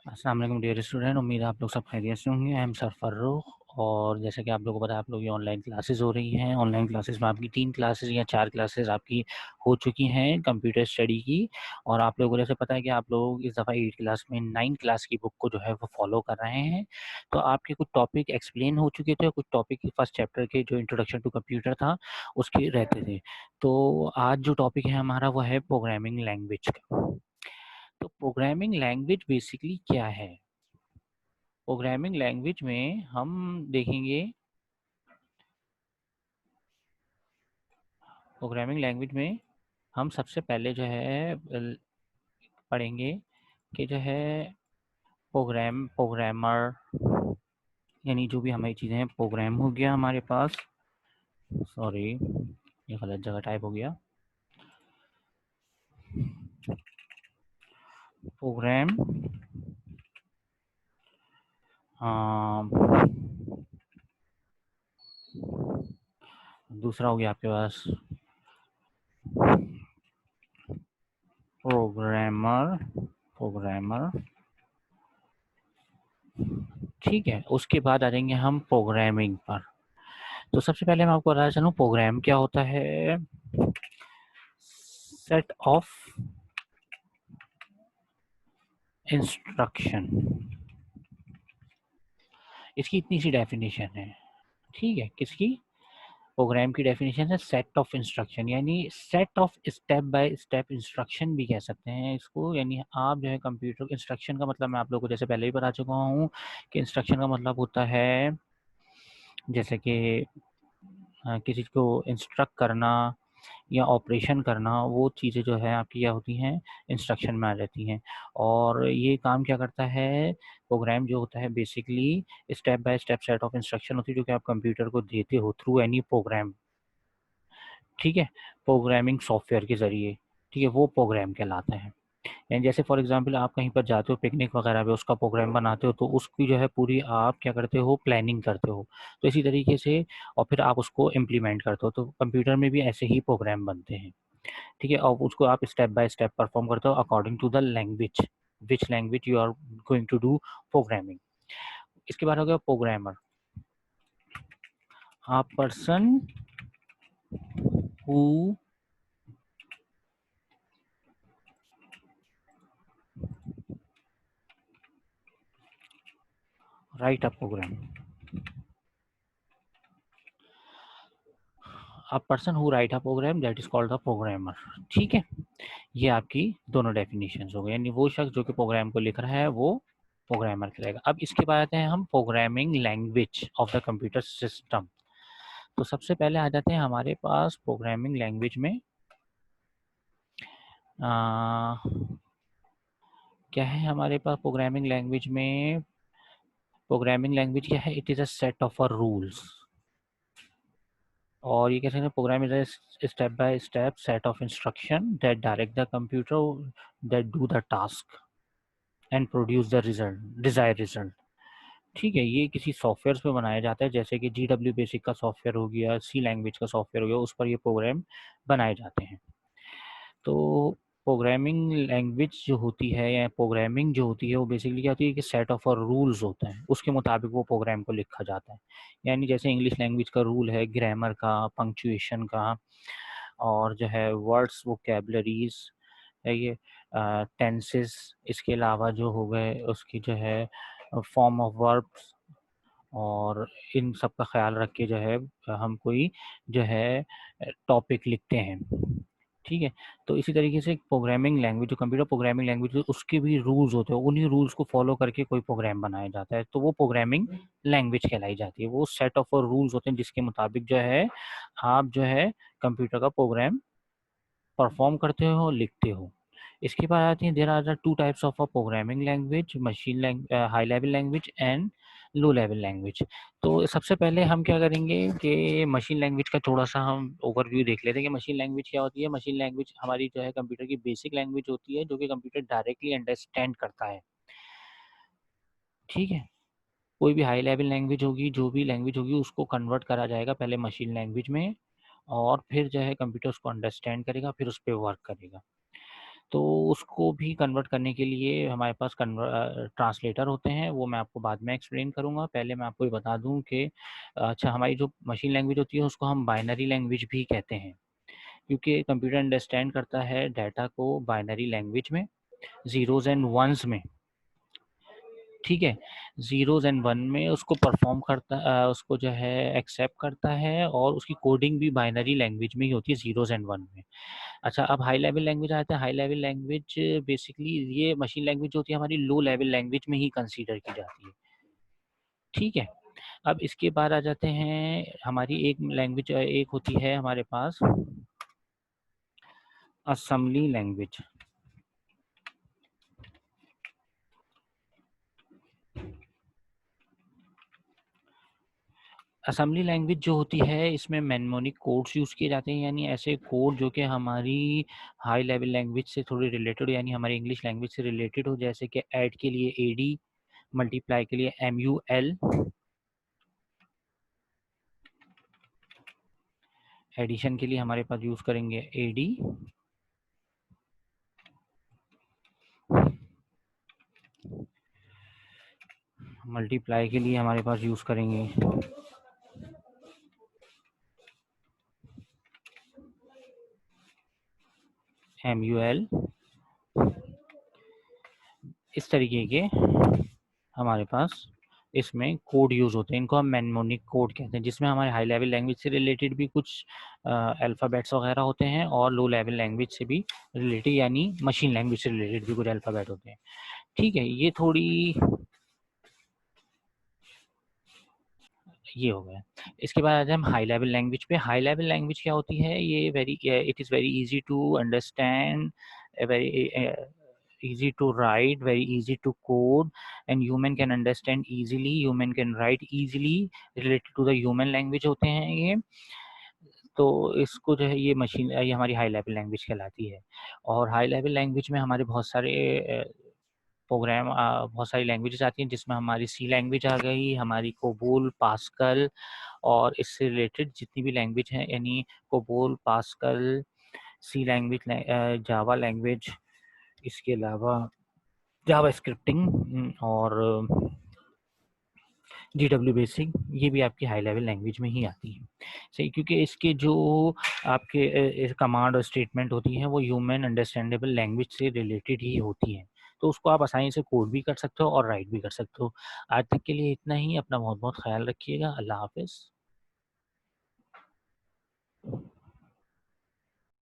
अस्सलाम वालेकुम dear student, उम्मीद है आप लोग सब खैरियत से होंगे। I am sir Farrukh. और जैसा कि आप लोगों को पता है, आप लोग ये ऑनलाइन क्लासेस हो रही हैं। ऑनलाइन क्लासेस में आपकी 3 क्लासेस या 4 क्लासेस आपकी हो चुकी हैं कंप्यूटर स्टडी की। और आप लोगों को जैसे पता है कि आप लोग इस दफ़ा 8 क्लास में 9 क्लास की बुक को जो है वो फॉलो कर रहे हैं। तो आपके कुछ टॉपिक एक्सप्लेन हो चुके थे, कुछ टॉपिक फर्स्ट चैप्टर के जो इंट्रोडक्शन टू कंप्यूटर था उसके रहते थे। तो आज जो टॉपिक है हमारा वो है प्रोग्रामिंग लैंग्वेज का। तो प्रोग्रामिंग लैंग्वेज बेसिकली क्या है? प्रोग्रामिंग लैंग्वेज में हम देखेंगे, प्रोग्रामिंग लैंग्वेज में हम सबसे पहले जो है पढ़ेंगे कि जो है प्रोग्रामर, यानी जो भी हमारी चीज़ें हैं। प्रोग्राम हो गया हमारे पास, सॉरी ये गलत जगह टाइप हो गया। प्रोग्राम दूसरा हो गया आपके पास प्रोग्रामर। प्रोग्रामर ठीक है, उसके बाद आ जाएंगे हम प्रोग्रामिंग पर। तो सबसे पहले मैं आपको बताना चलूँ प्रोग्राम क्या होता है। सेट ऑफ इंस्ट्रक्शन, इसकी इतनी सी डेफिनेशन है। ठीक है, किसकी? प्रोग्राम की डेफिनेशन है सेट ऑफ इंस्ट्रक्शन, यानी set of step by step instruction भी कह सकते हैं इसको। यानी आप जो है कंप्यूटर इंस्ट्रक्शन का मतलब मैं आप लोगों को जैसे पहले ही बता चुका हूँ कि इंस्ट्रक्शन का मतलब होता है जैसे कि किसी को इंस्ट्रक्ट करना या ऑपरेशन करना, वो चीज़ें जो है आपकी क्या होती हैं, इंस्ट्रक्शन में आ जाती हैं। और ये काम क्या करता है, प्रोग्राम जो होता है basically step by step set of instruction होती है जो कि आप कंप्यूटर को देते हो थ्रू एनी प्रोग्राम। ठीक है, प्रोग्रामिंग सॉफ्टवेयर के ज़रिए। ठीक है, वो प्रोग्राम कहलाते हैं। यानी जैसे फॉर एग्जांपल आप कहीं पर जाते हो पिकनिक वगैरह पे, उसका प्रोग्राम बनाते हो तो उसकी जो है पूरी आप क्या करते हो, प्लानिंग करते हो। तो इसी तरीके से और फिर आप उसको इम्प्लीमेंट करते हो। तो कंप्यूटर में भी ऐसे ही प्रोग्राम बनते हैं। ठीक है, और उसको आप स्टेप बाय स्टेप परफॉर्म करते हो according to the language, which language you are going to do programming. इसके बाद हो गया programmer, a person who write a program. A person who write a program that is called a programmer. ठीक है, ये आपकी दोनों डेफिनेशन हो गई। यानी वो शख्स जो कि प्रोग्राम को लिख रहा है वो प्रोग्रामर कहलाएगा। अब इसके बाद आते हैं हम programming language of the computer system. तो सबसे पहले आ जाते हैं हमारे पास प्रोग्रामिंग लैंग्वेज में क्या है हमारे पास प्रोग्रामिंग लैंग्वेज में। प्रोग्रामिंग लैंग्वेज क्या है, it is a set of a rules. और ये कह सकते हैं program is a step by step set of instruction that direct the computer that do the task and produce the result, desired result. ठीक है, ये किसी सॉफ्टवेयर पे बनाया जाता है, जैसे कि GW बेसिक का सॉफ्टवेयर हो गया, C लैंग्वेज का सॉफ्टवेयर हो गया, उस पर ये प्रोग्राम बनाए जाते हैं। तो प्रोग्रामिंग लैंग्वेज जो होती है या प्रोग्रामिंग जो होती है वो बेसिकली क्या होती है कि सेट ऑफ और रूल्स होते हैं, उसके मुताबिक वो प्रोग्राम को लिखा जाता है। यानी जैसे इंग्लिश लैंग्वेज का रूल है ग्रामर का, पंक्चुएशन का, और जो है वर्ड्स वोकैबलरीज है ये, टेंसेस, इसके अलावा जो हो गए उसकी जो है फॉर्म ऑफ वर्ब्स, और इन सब का ख्याल रख के जो है हम कोई जो है टॉपिक लिखते हैं। ठीक है, तो इसी तरीके से प्रोग्रामिंग लैंग्वेज जो कंप्यूटर प्रोग्रामिंग लैंग्वेज उसके भी रूल्स होते हैं, उन्हीं रूल्स को फॉलो करके कोई प्रोग्राम बनाया जाता है, तो वो प्रोग्रामिंग लैंग्वेज कहलाई जाती है। वो सेट ऑफ रूल्स होते हैं जिसके मुताबिक जो है आप जो है कंप्यूटर का प्रोग्राम परफॉर्म करते हो, लिखते हो। इसके बाद आती है there are the two types of a programming language, machine language, high level language and low level language. तो सबसे पहले हम क्या करेंगे कि मशीन लैंग्वेज का थोड़ा सा हम ओवरव्यू देख लेते हैं कि मशीन लैंग्वेज क्या होती है। मशीन लैंग्वेज हमारी जो है कंप्यूटर की बेसिक लैंग्वेज होती है जो कि कंप्यूटर डायरेक्टली अंडरस्टैंड करता है। ठीक है, कोई भी हाई लेवल लैंग्वेज होगी, जो भी लैंग्वेज होगी उसको कन्वर्ट करा जाएगा पहले मशीन लैंग्वेज में, और फिर जो है कंप्यूटर उसको अंडरस्टैंड करेगा, फिर उस पर वर्क करेगा। तो उसको भी कन्वर्ट करने के लिए हमारे पास ट्रांसलेटर होते हैं, वो मैं आपको बाद में एक्सप्लेन करूँगा। पहले मैं आपको ये बता दूँ कि अच्छा, हमारी जो मशीन लैंग्वेज होती है उसको हम बाइनरी लैंग्वेज भी कहते हैं, क्योंकि कंप्यूटर अंडरस्टैंड करता है डाटा को बाइनरी लैंग्वेज में, ज़ीरोज़ एंड वंस में। ठीक है, ज़ीरोज़ एंड वन में उसको परफॉर्म करता उसको जो है एक्सेप्ट करता है, और उसकी कोडिंग भी बाइनरी लैंग्वेज में ही होती है, ज़ीरोज़ एंड वन में। अच्छा, अब हाई लेवल लैंग्वेज आते हैं। हाई लेवल लैंग्वेज बेसिकली ये मशीन लैंग्वेज होती है हमारी लो लेवल लैंग्वेज में ही कंसीडर की जाती है। ठीक है, अब इसके बाद आ जाते हैं हमारी एक लैंग्वेज, एक होती है हमारे पास असेंबली लैंग्वेज। असेंबली लैंग्वेज जो होती है इसमें मेमोनिक कोड्स यूज़ किए जाते हैं, यानी ऐसे कोड जो कि हमारी हाई लेवल लैंग्वेज से थोड़ी रिलेटेड, यानी हमारी इंग्लिश लैंग्वेज से रिलेटेड हो, जैसे कि ऐड के लिए एडी, मल्टीप्लाई के लिए MUL, एडिशन के लिए हमारे पास यूज़ करेंगे AD, मल्टीप्लाई के लिए हमारे पास यूज़ करेंगे MUL। इस तरीके के हमारे पास इसमें कोड यूज़ होते हैं, इनको हम मेमोनिक कोड कहते हैं, जिसमें हमारे हाई लेवल लैंग्वेज से रिलेटेड भी कुछ अल्फ़ाबेट्स वगैरह होते हैं, और लो लेवल लैंग्वेज से भी रिलेटेड, यानी मशीन लैंग्वेज से रिलेटेड भी कुछ अल्फ़ाबेट होते हैं। ठीक है, ये हो गया। इसके बाद आ जाए हम हाई लेवल लैंग्वेज पे। हाई लेवल लैंग्वेज क्या होती है? ये it is very easy to understand, very easy to write, very easy to code, and human can understand easily, human can write easily, related to the human language होते हैं ये। तो इसको जो है ये हमारी हाई लेवल लैंग्वेज कहलाती है। और हाई लेवल लैंग्वेज में हमारे बहुत सारे बहुत सारी लैंग्वेजेस आती हैं, जिसमें हमारी सी लैंग्वेज आ गई, हमारी कोबोल, पास्कल, और इससे रिलेटेड जितनी भी लैंग्वेज हैं, यानी कोबोल, पास्कल, सी लैंग्वेज, जावा लैंग्वेज, इसके अलावा जावा स्क्रिप्टिंग और GW बेसिक, ये भी आपकी हाई लेवल लैंग्वेज में ही आती है। सही, क्योंकि इसके जो आपके कमांड और स्टेटमेंट होती हैं वो ह्यूमन अंडरस्टैंडेबल लैंग्वेज से रिलेटेड ही होती हैं, तो उसको आप आसानी से कोड भी कर सकते हो और राइट भी कर सकते हो। आज तक के लिए इतना ही। अपना बहुत बहुत ख्याल रखिएगा। अल्लाह हाफिज़।